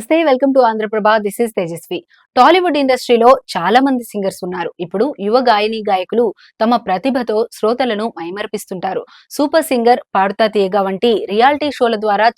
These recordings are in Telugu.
నమస్తే, welcome to Andhra Prabha. This is Tejaswi. Tollywood ఇండస్ట్రీలో చాలా మంది సింగర్స్ ఉన్నారు. ఇప్పుడు యువ గాయని గాయకులు తమ ప్రతిభతో శ్రోతలను మైమరిపిస్తుంటారు. సూపర్ సింగర్, పాడుతా తీయగా వంటి రియాలిటీ షోల ద్వారా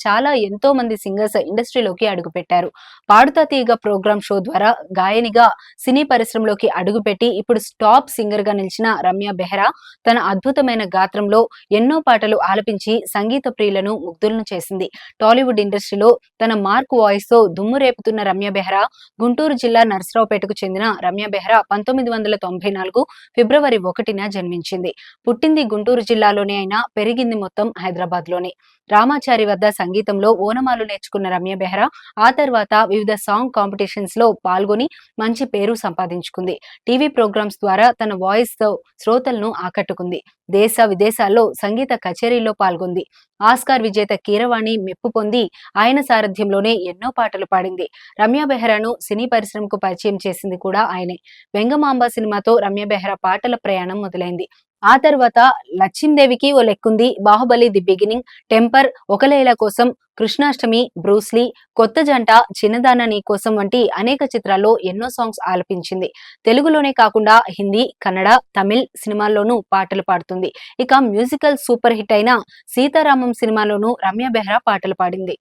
ఎంతో మంది సింగర్స్ ఇండస్ట్రీలోకి అడుగుపెట్టారు. పాడుతా తీయగా ప్రోగ్రామ్ షో ద్వారా గాయనిగా సినీ పరిశ్రమలోకి అడుగుపెట్టి ఇప్పుడు టాప్ సింగర్ గా నిలిచిన రమ్య బెహ్రా తన అద్భుతమైన గాత్రంలో ఎన్నో పాటలు ఆలపించి సంగీత ప్రియులను ముగ్ధులను చేసింది. టాలీవుడ్ ఇండస్ట్రీలో తన మార్క్ వాయిస్ తో దుమ్ము రేపుతున్న రమ్య బెహ్రా గుంటూరు జిల్లా నర్సరావుపేటకు చెందిన రమ్య బెహ్రా 1994 ఫిబ్రవరి 1న జన్మించింది. పుట్టింది గుంటూరు జిల్లాలోనే అయినా పెరిగింది మొత్తం హైదరాబాద్ లోనే. రామాచారి వద్ద సంగీతంలో ఓనమాలు నేర్చుకున్న రమ్య బెహ్రా ఆ తర్వాత వివిధ సాంగ్ కాంపిటీషన్స్ లో పాల్గొని మంచి పేరు సంపాదించుకుంది. టీవీ ప్రోగ్రామ్స్ ద్వారా తన వాయిస్ తో శ్రోతలను ఆకట్టుకుంది. దేశ విదేశాల్లో సంగీత కచేరీల్లో పాల్గొంది. ఆస్కార్ విజేత కీరవాణి మెప్పు పొంది ఆయన సారథ్యంలోనే ఎన్నో పాటలు పాడింది. రమ్య బెహ్రాను సినీ పరిశ్రమకు పరిచయం చేసింది కూడా ఆయనే. వెంగమాంబ సినిమాతో రమ్య బెహ్రా పాటల ప్రయాణం మొదలైంది. ఆ తర్వాత లచ్చిందేవికి ఓ లెక్కుంది, బాహుబలి ది బిగినింగ్, టెంపర్, ఒక లైలా కోసం, కృష్ణాష్టమి, బ్రూస్లీ, కొత్త జంట, చిన్నదాన నీ కోసం వంటి అనేక చిత్రాల్లో ఎన్నో సాంగ్స్ ఆలపించింది. తెలుగులోనే కాకుండా హిందీ, కన్నడ, తమిళ్ సినిమాల్లోనూ పాటలు పాడుతుంది. ఇక మ్యూజికల్ సూపర్ హిట్ అయిన సీతారామం సినిమాలోనూ రమ్య బెహ్రా పాటలు పాడింది.